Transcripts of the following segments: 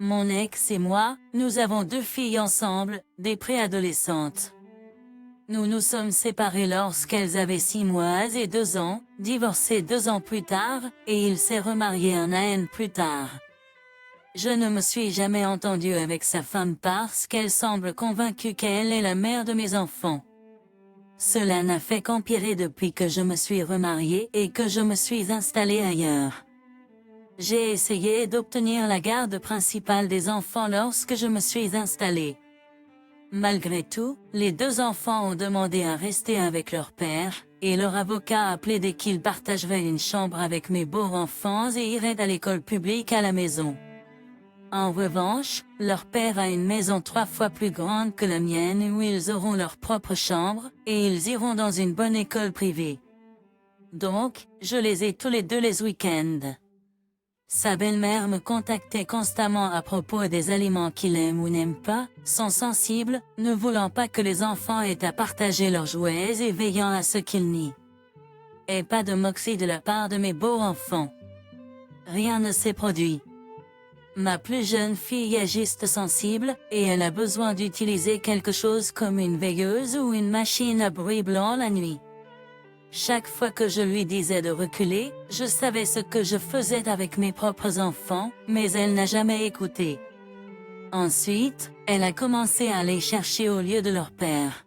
Mon ex et moi, nous avons 2 filles ensemble, des préadolescentes. Nous nous sommes séparés lorsqu'elles avaient 6 mois et 2 ans, divorcés 2 ans plus tard, et il s'est remarié un an plus tard. Je ne me suis jamais entendu avec sa femme parce qu'elle semble convaincue qu'elle est la mère de mes enfants. Cela n'a fait qu'empirer depuis que je me suis remariée et que je me suis installée ailleurs. J'ai essayé d'obtenir la garde principale des enfants lorsque je me suis installée. Malgré tout, les 2 enfants ont demandé à rester avec leur père, et leur avocat a plaidé qu'ils partageraient une chambre avec mes beaux-enfants et iraient à l'école publique à la maison. En revanche, leur père a une maison 3 fois plus grande que la mienne où ils auront leur propre chambre, et ils iront dans une bonne école privée. Donc, je les ai tous les 2 les week-ends. Sa belle-mère me contactait constamment à propos des aliments qu'il aime ou n'aime pas, sont sensibles, ne voulant pas que les enfants aient à partager leurs jouets et veillant à ce qu'ils nient. Et pas de moquerie de la part de mes beaux-enfants. Rien ne s'est produit. Ma plus jeune fille est juste sensible, et elle a besoin d'utiliser quelque chose comme une veilleuse ou une machine à bruit blanc la nuit. Chaque fois que je lui disais de reculer, je savais ce que je faisais avec mes propres enfants, mais elle n'a jamais écouté. Ensuite, elle a commencé à les chercher au lieu de leur père.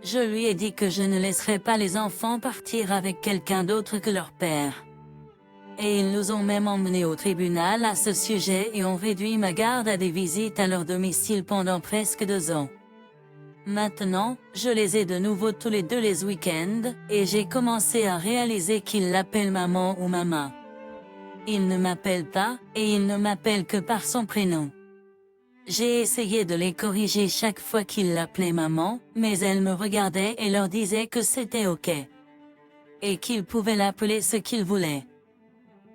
Je lui ai dit que je ne laisserais pas les enfants partir avec quelqu'un d'autre que leur père. Et ils nous ont même emmenés au tribunal à ce sujet et ont réduit ma garde à des visites à leur domicile pendant presque 2 ans. Maintenant, je les ai de nouveau tous les 2 les week-ends, et j'ai commencé à réaliser qu'ils l'appellent maman ou maman. Ils ne m'appellent pas, et ils ne m'appellent que par son prénom. J'ai essayé de les corriger chaque fois qu'ils l'appelaient maman, mais elles me regardaient et leur disaient que c'était ok. Et qu'ils pouvaient l'appeler ce qu'ils voulaient.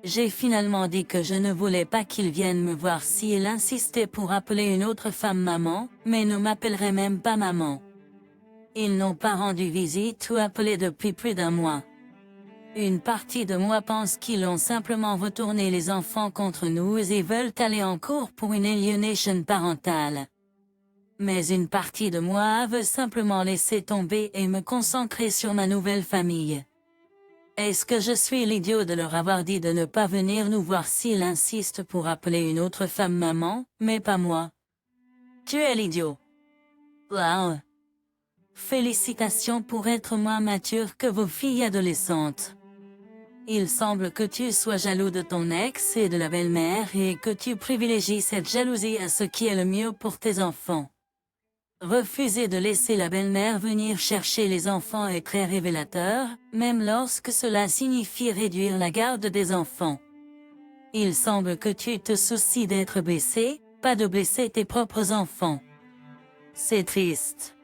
J'ai finalement dit que je ne voulais pas qu'il vienne me voir s'il insistait pour appeler une autre femme maman, mais ne m'appellerait même pas maman. Ils n'ont pas rendu visite ou appelé depuis plus d'1 mois. Une partie de moi pense qu'ils ont simplement retourné les enfants contre nous et veulent aller en cours pour une aliénation parentale. Mais une partie de moi veut simplement laisser tomber et me concentrer sur ma nouvelle famille. Est-ce que je suis l'idiot de leur avoir dit de ne pas venir nous voir s'ils insistent pour appeler une autre femme maman, mais pas moi? Tu es l'idiot. Wow. Félicitations pour être moins mature que vos filles adolescentes. Il semble que tu sois jaloux de ton ex et de la belle-mère et que tu privilégies cette jalousie à ce qui est le mieux pour tes enfants. Refuser de laisser la belle-mère venir chercher les enfants est très révélateur, même lorsque cela signifie réduire la garde des enfants. Il semble que tu te soucies d'être blessé, pas de blesser tes propres enfants. C'est triste.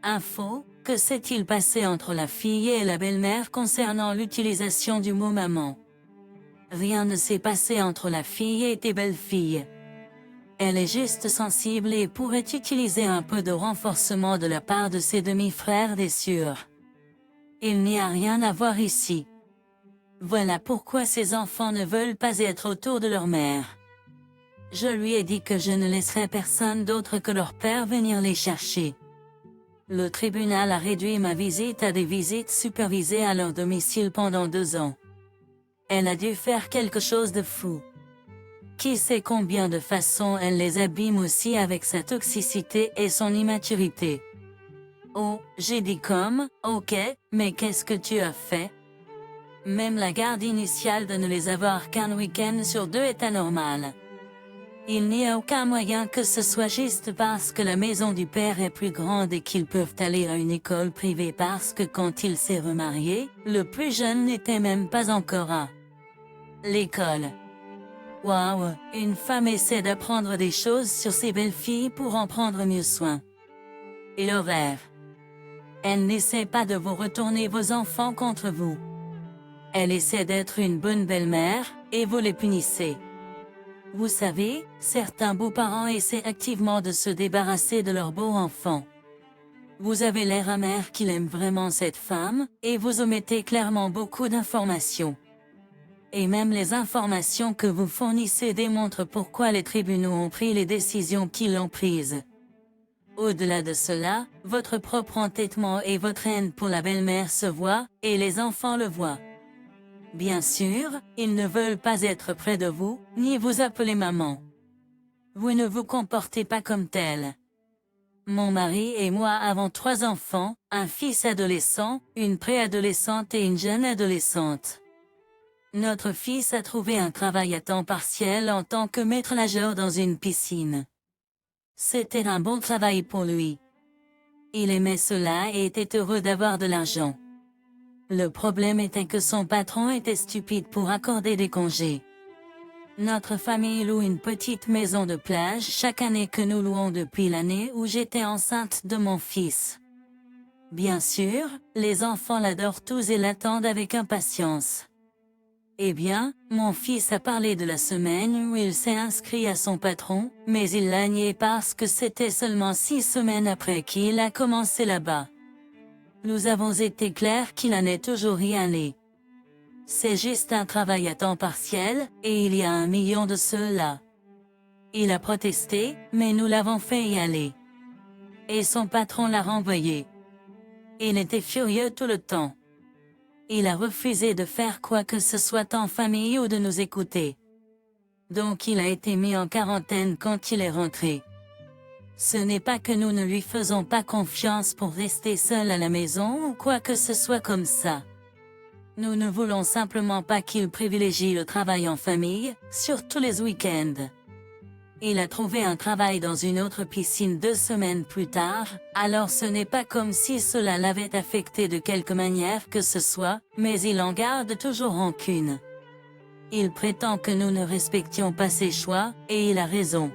Info, que s'est-il passé entre la fille et la belle-mère concernant l'utilisation du mot maman? Rien ne s'est passé entre la fille et tes belles-filles. Elle est juste sensible et pourrait utiliser un peu de renforcement de la part de ses demi-frères des sûrs. Il n'y a rien à voir ici. Voilà pourquoi ces enfants ne veulent pas être autour de leur mère. Je lui ai dit que je ne laisserais personne d'autre que leur père venir les chercher. Le tribunal a réduit ma visite à des visites supervisées à leur domicile pendant 2 ans. Elle a dû faire quelque chose de fou. Qui sait combien de façons elle les abîme aussi avec sa toxicité et son immaturité. Oh, j'ai dit comme, ok, mais qu'est-ce que tu as fait? Même la garde initiale de ne les avoir qu'un week-end sur 2 est anormale. Il n'y a aucun moyen que ce soit juste parce que la maison du père est plus grande et qu'ils peuvent aller à une école privée parce que quand il s'est remarié, le plus jeune n'était même pas encore à l'école. Waouh, une femme essaie d'apprendre des choses sur ses belles-filles pour en prendre mieux soin. Et le rêve. Elle n'essaie pas de vous retourner vos enfants contre vous. Elle essaie d'être une bonne belle-mère, et vous les punissez. Vous savez, certains beaux-parents essaient activement de se débarrasser de leurs beaux-enfants. Vous avez l'air amer qu'il aime vraiment cette femme, et vous omettez clairement beaucoup d'informations. et même les informations que vous fournissez démontrent pourquoi les tribunaux ont pris les décisions qu'ils ont prises. Au-delà de cela, votre propre entêtement et votre haine pour la belle-mère se voient, et les enfants le voient. Bien sûr, ils ne veulent pas être près de vous, ni vous appeler maman. Vous ne vous comportez pas comme tel. Mon mari et moi avons 3 enfants, un fils adolescent, une préadolescente et une jeune adolescente. Notre fils a trouvé un travail à temps partiel en tant que maître-nageur dans une piscine. C'était un bon travail pour lui. Il aimait cela et était heureux d'avoir de l'argent. Le problème était que son patron était stupide pour accorder des congés. Notre famille loue une petite maison de plage chaque année que nous louons depuis l'année où j'étais enceinte de mon fils. Bien sûr, les enfants l'adorent tous et l'attendent avec impatience. Eh bien, mon fils a parlé de la semaine où il s'est inscrit à son patron, mais il l'a nié parce que c'était seulement 6 semaines après qu'il a commencé là-bas. Nous avons été clairs qu'il en est toujours y aller. C'est juste un travail à temps partiel, et il y a 1 million de ceux-là. Il a protesté, mais nous l'avons fait y aller. Et son patron l'a renvoyé. Il était furieux tout le temps. Il a refusé de faire quoi que ce soit en famille ou de nous écouter. Donc il a été mis en quarantaine quand il est rentré. Ce n'est pas que nous ne lui faisons pas confiance pour rester seul à la maison ou quoi que ce soit comme ça. Nous ne voulons simplement pas qu'il privilégie le travail en famille, surtout les week-ends. Il a trouvé un travail dans une autre piscine 2 semaines plus tard, alors ce n'est pas comme si cela l'avait affecté de quelque manière que ce soit, mais il en garde toujours rancune. Il prétend que nous ne respections pas ses choix, et il a raison.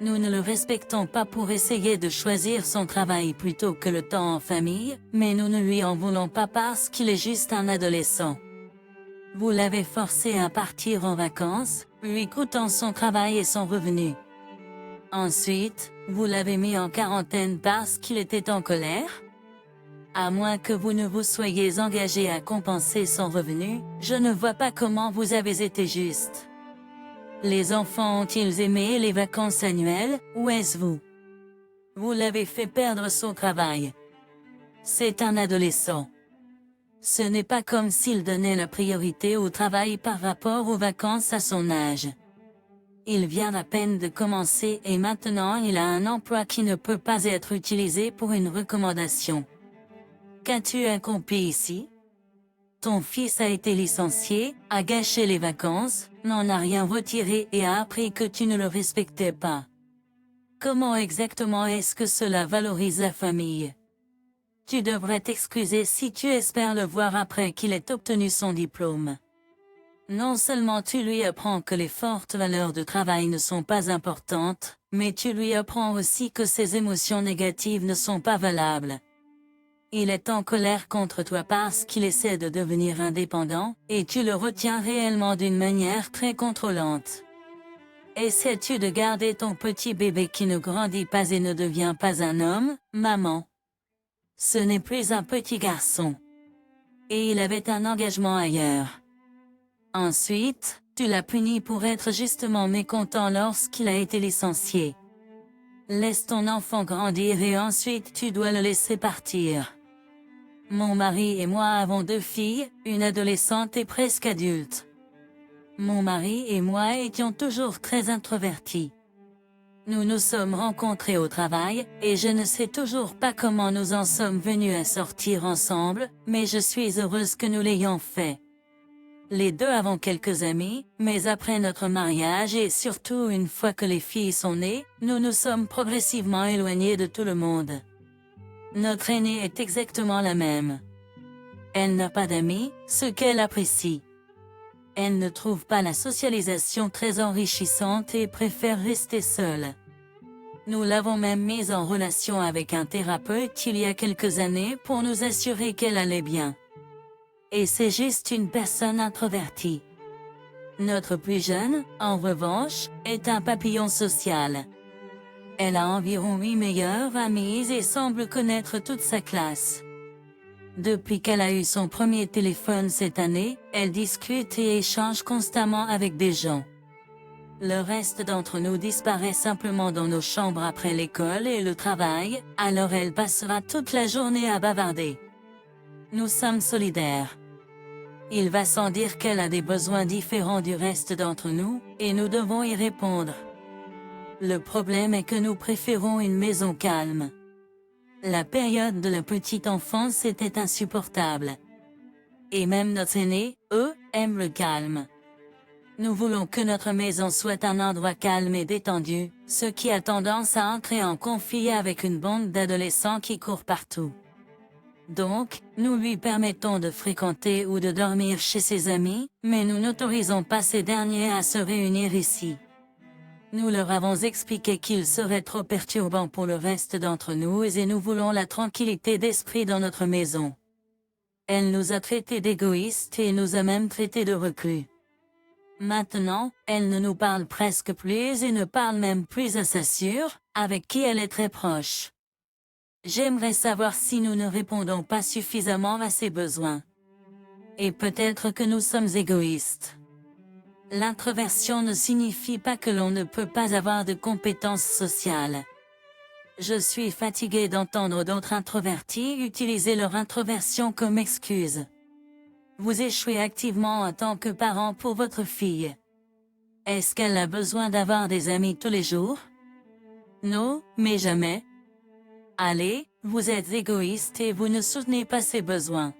Nous ne le respectons pas pour essayer de choisir son travail plutôt que le temps en famille, mais nous ne lui en voulons pas parce qu'il est juste un adolescent. Vous l'avez forcé à partir en vacances, lui coûtant son travail et son revenu. Ensuite, vous l'avez mis en quarantaine parce qu'il était en colère? À moins que vous ne vous soyez engagé à compenser son revenu, je ne vois pas comment vous avez été juste. Les enfants ont-ils aimé les vacances annuelles, ou est-ce vous? Vous l'avez fait perdre son travail. C'est un adolescent. Ce n'est pas comme s'il donnait la priorité au travail par rapport aux vacances à son âge. Il vient à peine de commencer et maintenant il a un emploi qui ne peut pas être utilisé pour une recommandation. Qu'as-tu accompli ici? Ton fils a été licencié, a gâché les vacances, n'en a rien retiré et a appris que tu ne le respectais pas. Comment exactement est-ce que cela valorise la famille? Tu devrais t'excuser si tu espères le voir après qu'il ait obtenu son diplôme. Non seulement tu lui apprends que les fortes valeurs de travail ne sont pas importantes, mais tu lui apprends aussi que ses émotions négatives ne sont pas valables. Il est en colère contre toi parce qu'il essaie de devenir indépendant, et tu le retiens réellement d'une manière très contrôlante. Essaies-tu de garder ton petit bébé qui ne grandit pas et ne devient pas un homme, maman? Ce n'est plus un petit garçon. Et il avait un engagement ailleurs. Ensuite, tu l'as puni pour être justement mécontent lorsqu'il a été licencié. Laisse ton enfant grandir et ensuite tu dois le laisser partir. Mon mari et moi avons 2 filles, une adolescente et presque adulte. Mon mari et moi étions toujours très introvertis. Nous nous sommes rencontrés au travail, et je ne sais toujours pas comment nous en sommes venus à sortir ensemble, mais je suis heureuse que nous l'ayons fait. Les 2 avons quelques amis, mais après notre mariage et surtout une fois que les filles sont nées, nous nous sommes progressivement éloignés de tout le monde. Notre aînée est exactement la même. Elle n'a pas d'amis, ce qu'elle apprécie. Elle ne trouve pas la socialisation très enrichissante et préfère rester seule. Nous l'avons même mise en relation avec un thérapeute il y a quelques années pour nous assurer qu'elle allait bien. Et c'est juste une personne introvertie. Notre plus jeune, en revanche, est un papillon social. Elle a environ 8 meilleures amies et semble connaître toute sa classe. Depuis qu'elle a eu son premier téléphone cette année, elle discute et échange constamment avec des gens. Le reste d'entre nous disparaît simplement dans nos chambres après l'école et le travail, alors elle passera toute la journée à bavarder. Nous sommes solidaires. Il va sans dire qu'elle a des besoins différents du reste d'entre nous, et nous devons y répondre. Le problème est que nous préférons une maison calme. La période de la petite enfance était insupportable. Et même notre aîné, eux, aiment le calme. Nous voulons que notre maison soit un endroit calme et détendu, ce qui a tendance à entrer en conflit avec une bande d'adolescents qui courent partout. Donc, nous lui permettons de fréquenter ou de dormir chez ses amis, mais nous n'autorisons pas ces derniers à se réunir ici. Nous leur avons expliqué qu'il serait trop perturbant pour le reste d'entre nous et nous voulons la tranquillité d'esprit dans notre maison. Elle nous a traités d'égoïstes et nous a même traités de reclus. Maintenant, elle ne nous parle presque plus et ne parle même plus à sa sœur, avec qui elle est très proche. J'aimerais savoir si nous ne répondons pas suffisamment à ses besoins. Et peut-être que nous sommes égoïstes. L'introversion ne signifie pas que l'on ne peut pas avoir de compétences sociales. Je suis fatigué d'entendre d'autres introvertis utiliser leur introversion comme excuse. Vous échouez activement en tant que parent pour votre fille. Est-ce qu'elle a besoin d'avoir des amis tous les jours? Non, mais jamais. Allez, vous êtes égoïste et vous ne soutenez pas ses besoins.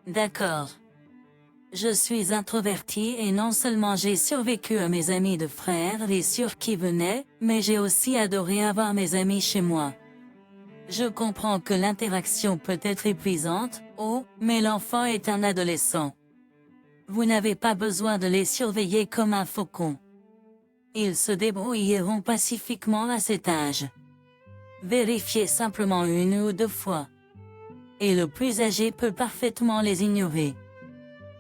D'accord. Je suis introverti et non seulement j'ai survécu à mes amis de frères et sœurs qui venaient, mais j'ai aussi adoré avoir mes amis chez moi. Je comprends que l'interaction peut être épuisante, mais l'enfant est un adolescent. Vous n'avez pas besoin de les surveiller comme un faucon. Ils se débrouilleront pacifiquement à cet âge. Vérifiez simplement une ou deux fois. Et le plus âgé peut parfaitement les ignorer.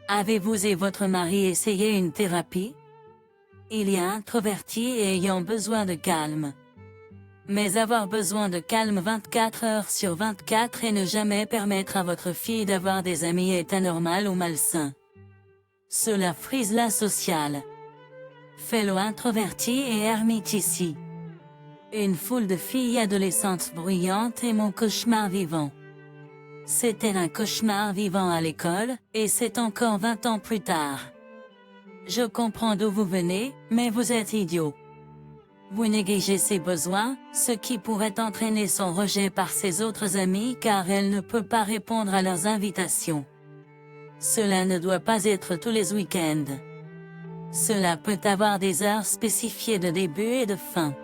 Avez-vous et votre mari essayé une thérapie? Il y a introvertis et ayant besoin de calme. Mais avoir besoin de calme 24 heures sur 24 et ne jamais permettre à votre fille d'avoir des amis est anormal ou malsain. Cela frise la sociale. Fellow introverti et ermite ici. Une foule de filles adolescentes bruyantes est mon cauchemar vivant. C'était un cauchemar vivant à l'école, et c'est encore 20 ans plus tard. Je comprends d'où vous venez, mais vous êtes idiot. Vous négligez ses besoins, ce qui pourrait entraîner son rejet par ses autres amis car elle ne peut pas répondre à leurs invitations. Cela ne doit pas être tous les week-ends. Cela peut avoir des heures spécifiées de début et de fin.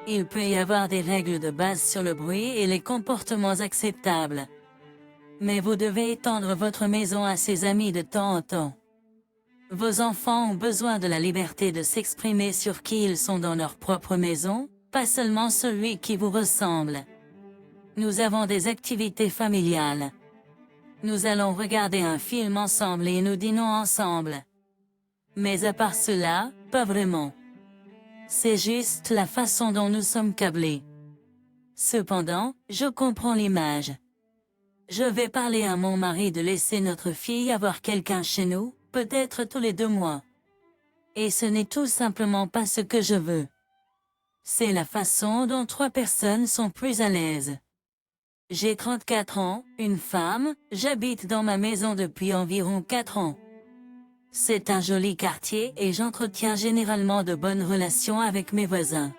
Il peut y avoir des règles de base sur le bruit et les comportements acceptables. Mais vous devez étendre votre maison à ses amis de temps en temps. Vos enfants ont besoin de la liberté de s'exprimer sur qui ils sont dans leur propre maison, pas seulement celui qui vous ressemble. Nous avons des activités familiales. Nous allons regarder un film ensemble et nous dînons ensemble. Mais à part cela, pas vraiment. C'est juste la façon dont nous sommes câblés. Cependant, je comprends l'image. Je vais parler à mon mari de laisser notre fille avoir quelqu'un chez nous, peut-être tous les 2 mois. Et ce n'est tout simplement pas ce que je veux. C'est la façon dont 3 personnes sont plus à l'aise. J'ai 34 ans, une femme, j'habite dans ma maison depuis environ 4 ans. C'est un joli quartier et j'entretiens généralement de bonnes relations avec mes voisins.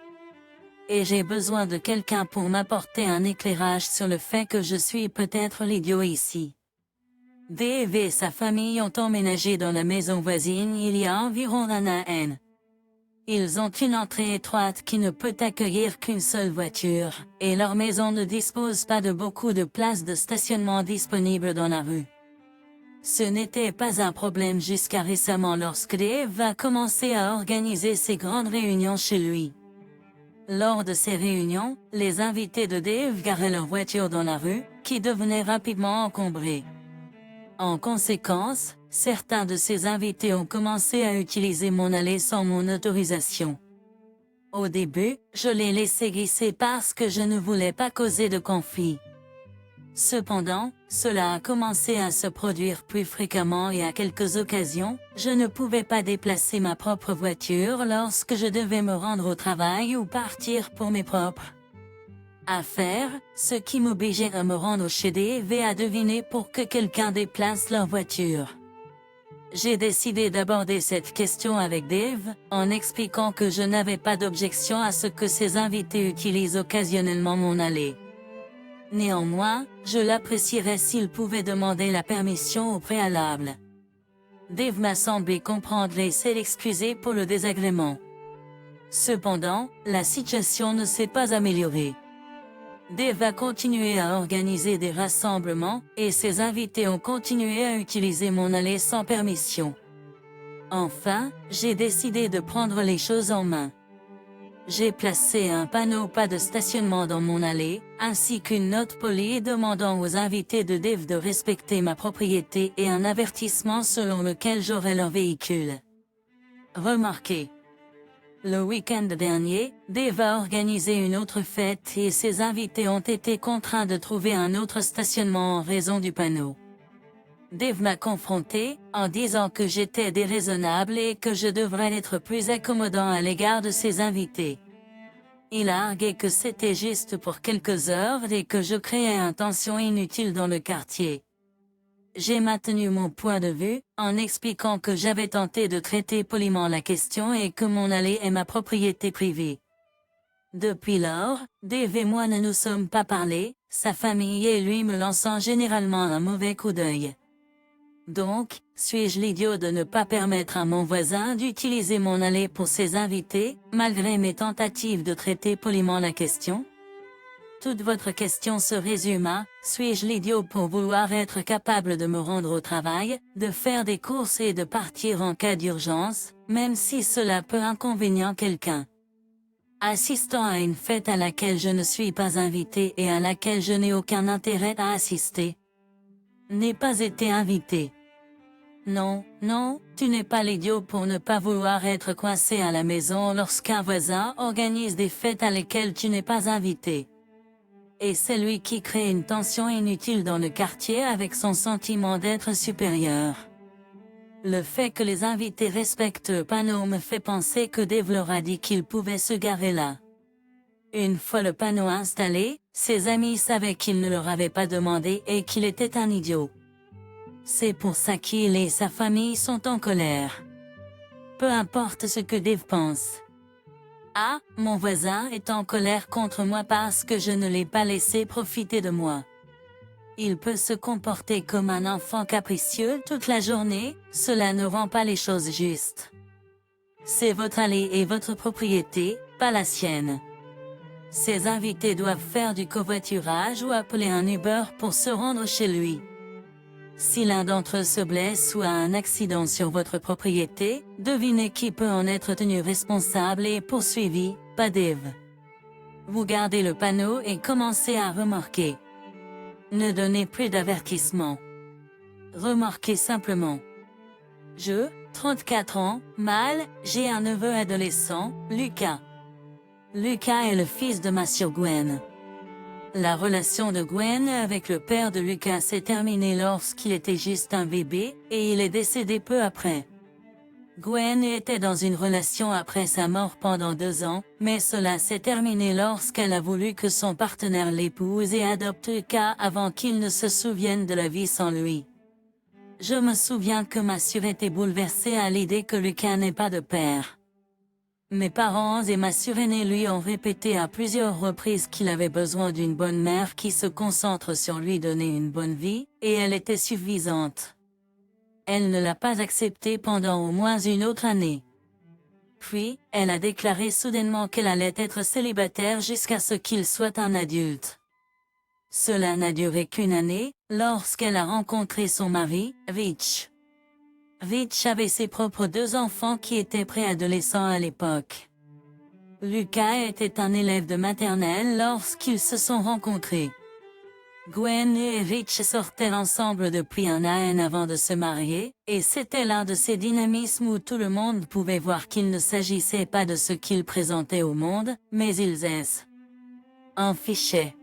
Et j'ai besoin de quelqu'un pour m'apporter un éclairage sur le fait que je suis peut-être l'idiot ici. Dave et sa famille ont emménagé dans la maison voisine il y a environ un an. Ils ont une entrée étroite qui ne peut accueillir qu'une seule voiture, et leur maison ne dispose pas de beaucoup de places de stationnement disponibles dans la rue. Ce n'était pas un problème jusqu'à récemment lorsque Dave a commencé à organiser ses grandes réunions chez lui. Lors de ces réunions, les invités de Dave garaient leur voiture dans la rue, qui devenait rapidement encombrée. En conséquence, certains de ces invités ont commencé à utiliser mon allée sans mon autorisation. Au début, je l'ai laissé glisser parce que je ne voulais pas causer de conflit. Cependant, cela a commencé à se produire plus fréquemment et à quelques occasions, je ne pouvais pas déplacer ma propre voiture lorsque je devais me rendre au travail ou partir pour mes propres affaires, ce qui m'obligeait à me rendre chez Dave à deviner pour que quelqu'un déplace leur voiture. J'ai décidé d'aborder cette question avec Dave, en expliquant que je n'avais pas d'objection à ce que ses invités utilisent occasionnellement mon allée. Néanmoins, je l'apprécierais s'il pouvait demander la permission au préalable. Dave m'a semblé comprendre et s'est excusé pour le désagrément. Cependant, la situation ne s'est pas améliorée. Dave a continué à organiser des rassemblements, et ses invités ont continué à utiliser mon allée sans permission. Enfin, j'ai décidé de prendre les choses en main. J'ai placé un panneau pas de stationnement dans mon allée, ainsi qu'une note polie demandant aux invités de Dave de respecter ma propriété et un avertissement selon lequel j'aurais leur véhicule. Remarquez. Le week-end dernier, Dave a organisé une autre fête et ses invités ont été contraints de trouver un autre stationnement en raison du panneau. Dave m'a confronté, en disant que j'étais déraisonnable et que je devrais être plus accommodant à l'égard de ses invités. Il a argué que c'était juste pour quelques heures et que je créais une tension inutile dans le quartier. J'ai maintenu mon point de vue, en expliquant que j'avais tenté de traiter poliment la question et que mon allée est ma propriété privée. Depuis lors, Dave et moi ne nous sommes pas parlé, sa famille et lui me lançant généralement un mauvais coup d'œil. Donc, suis-je l'idiot de ne pas permettre à mon voisin d'utiliser mon allée pour ses invités, malgré mes tentatives de traiter poliment la question? Toute votre question se résume à « Suis-je l'idiot pour vouloir être capable de me rendre au travail, de faire des courses et de partir en cas d'urgence, même si cela peut inconvénient quelqu'un ?» Assistant à une fête à laquelle je ne suis pas invité et à laquelle je n'ai aucun intérêt à assister. N'ai pas été invité. Non, non, tu n'es pas l'idiot pour ne pas vouloir être coincé à la maison lorsqu'un voisin organise des fêtes à lesquelles tu n'es pas invité. Et c'est lui qui crée une tension inutile dans le quartier avec son sentiment d'être supérieur. Le fait que les invités respectent le panneau me fait penser que Dave leur a dit qu'ils pouvaient se garer là. Une fois le panneau installé, ses amis savaient qu'il ne leur avait pas demandé et qu'il était un idiot. C'est pour ça qu'il et sa famille sont en colère. Peu importe ce que Dave pense. Ah, mon voisin est en colère contre moi parce que je ne l'ai pas laissé profiter de moi. Il peut se comporter comme un enfant capricieux toute la journée, cela ne rend pas les choses justes. C'est votre allée et votre propriété, pas la sienne. Ses invités doivent faire du covoiturage ou appeler un Uber pour se rendre chez lui. Si l'un d'entre eux se blesse ou a un accident sur votre propriété, devinez qui peut en être tenu responsable et poursuivi, pas Dave. Vous gardez le panneau et commencez à remorquer. Ne donnez plus d'avertissement. Remorquez simplement. Je, 34 ans, mâle, j'ai un neveu adolescent, Lucas. Lucas est le fils de ma sœur Gwen. La relation de Gwen avec le père de Lucas s'est terminée lorsqu'il était juste un bébé, et il est décédé peu après. Gwen était dans une relation après sa mort pendant 2 ans, mais cela s'est terminé lorsqu'elle a voulu que son partenaire l'épouse et adopte Lucas avant qu'il ne se souvienne de la vie sans lui. Je me souviens que ma sœur était bouleversée à l'idée que Lucas n'ait pas de père. Mes parents et ma sœur aînée lui ont répété à plusieurs reprises qu'il avait besoin d'une bonne mère qui se concentre sur lui donner une bonne vie, et elle était suffisante. Elle ne l'a pas accepté pendant au moins une autre année. Puis, elle a déclaré soudainement qu'elle allait être célibataire jusqu'à ce qu'il soit un adulte. Cela n'a duré qu'une année, lorsqu'elle a rencontré son mari, Rich. Rich avait ses propres 2 enfants qui étaient préadolescents à l'époque. Lucas était un élève de maternelle lorsqu'ils se sont rencontrés. Gwen et Rich sortaient ensemble depuis un an avant de se marier, et c'était l'un de ces dynamismes où tout le monde pouvait voir qu'il ne s'agissait pas de ce qu'ils présentaient au monde, mais ils en fichaient.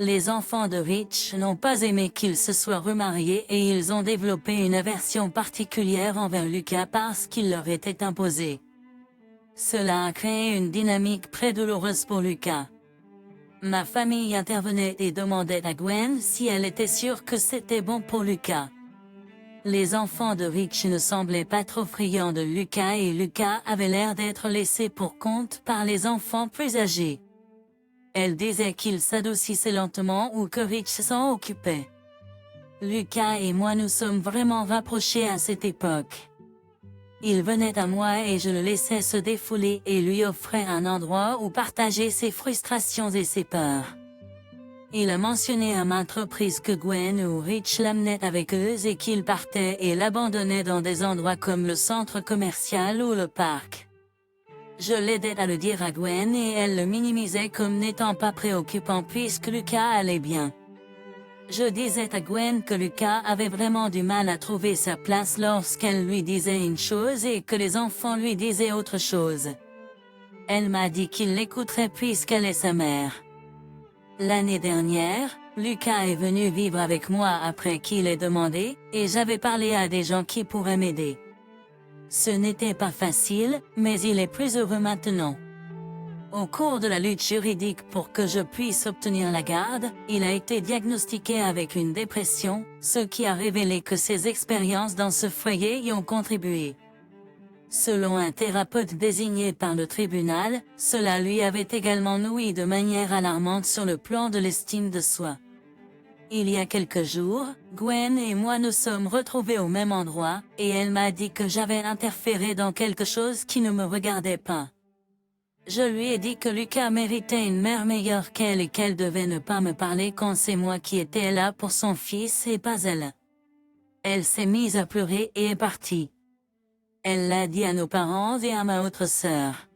Les enfants de Rich n'ont pas aimé qu'il se soit remarié et ils ont développé une aversion particulière envers Lucas parce qu'il leur était imposé. Cela a créé une dynamique très douloureuse pour Lucas. Ma famille intervenait et demandait à Gwen si elle était sûre que c'était bon pour Lucas. Les enfants de Rich ne semblaient pas trop friands de Lucas et Lucas avait l'air d'être laissé pour compte par les enfants plus âgés. Elle disait qu'il s'adoucissait lentement ou que Rich s'en occupait. Lucas et moi nous sommes vraiment rapprochés à cette époque. Il venait à moi et je le laissais se défouler et lui offrais un endroit où partager ses frustrations et ses peurs. Il a mentionné à maintes reprises que Gwen ou Rich l'amenaient avec eux et qu'ils partaient et l'abandonnaient dans des endroits comme le centre commercial ou le parc. Je l'aidais à le dire à Gwen et elle le minimisait comme n'étant pas préoccupant puisque Lucas allait bien. Je disais à Gwen que Lucas avait vraiment du mal à trouver sa place lorsqu'elle lui disait une chose et que les enfants lui disaient autre chose. Elle m'a dit qu'il l'écouterait puisqu'elle est sa mère. L'année dernière, Lucas est venu vivre avec moi après qu'il ait demandé, et j'avais parlé à des gens qui pourraient m'aider. Ce n'était pas facile, mais il est plus heureux maintenant. Au cours de la lutte juridique pour que je puisse obtenir la garde, il a été diagnostiqué avec une dépression, ce qui a révélé que ses expériences dans ce foyer y ont contribué. Selon un thérapeute désigné par le tribunal, cela lui avait également nui de manière alarmante sur le plan de l'estime de soi. Il y a quelques jours, Gwen et moi nous sommes retrouvés au même endroit, et elle m'a dit que j'avais interféré dans quelque chose qui ne me regardait pas. Je lui ai dit que Lucas méritait une mère meilleure qu'elle et qu'elle devait ne pas me parler quand c'est moi qui étais là pour son fils et pas elle. Elle s'est mise à pleurer et est partie. Elle l'a dit à nos parents et à ma autre sœur.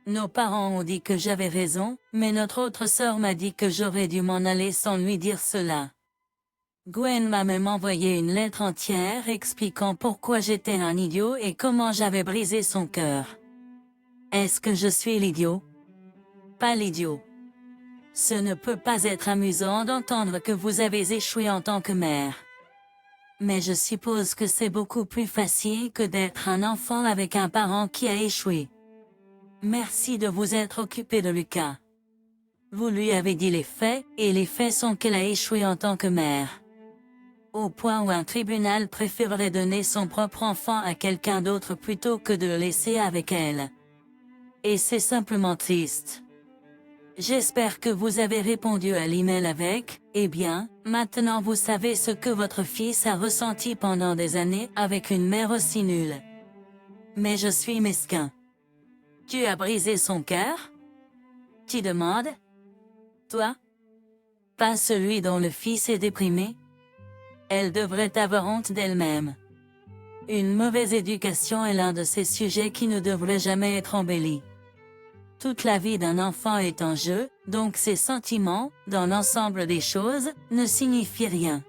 Nos parents ont dit que j'avais raison, mais notre autre sœur m'a dit que j'aurais dû m'en aller sans lui dire cela. Gwen m'a même envoyé une lettre entière expliquant pourquoi j'étais un idiot et comment j'avais brisé son cœur. Est-ce que je suis l'idiot? Pas l'idiot. Ce ne peut pas être amusant d'entendre que vous avez échoué en tant que mère. Mais je suppose que c'est beaucoup plus facile que d'être un enfant avec un parent qui a échoué. Merci de vous être occupé de Lucas. Vous lui avez dit les faits, et les faits sont qu'elle a échoué en tant que mère. Au point où un tribunal préférerait donner son propre enfant à quelqu'un d'autre plutôt que de le laisser avec elle. Et c'est simplement triste. J'espère que vous avez répondu à l'email avec, eh bien, maintenant vous savez ce que votre fils a ressenti pendant des années avec une mère aussi nulle. Mais je suis mesquin. Tu as brisé son cœur? Tu demandes? Toi? Pas celui dont le fils est déprimé? Elle devrait avoir honte d'elle-même. Une mauvaise éducation est l'un de ces sujets qui ne devrait jamais être embelli. Toute la vie d'un enfant est en jeu, donc ses sentiments, dans l'ensemble des choses, ne signifient rien.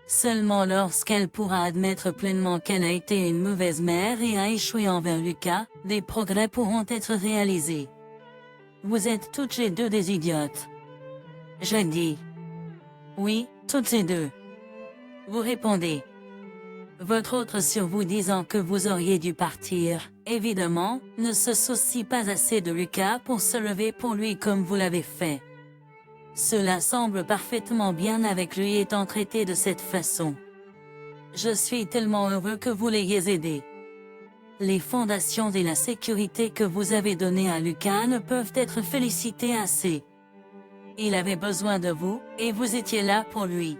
Seulement lorsqu'elle pourra admettre pleinement qu'elle a été une mauvaise mère et a échoué envers Lucas, des progrès pourront être réalisés. Vous êtes toutes les deux des idiotes. Je dis. Oui, toutes les deux. Vous répondez. Votre autre sur vous disant que vous auriez dû partir, évidemment, ne se soucie pas assez de Lucas pour se lever pour lui comme vous l'avez fait. Cela semble parfaitement bien avec lui étant traité de cette façon. Je suis tellement heureux que vous l'ayez aidé. Les fondations et la sécurité que vous avez données à Lucas ne peuvent être félicitées assez. Il avait besoin de vous, et vous étiez là pour lui.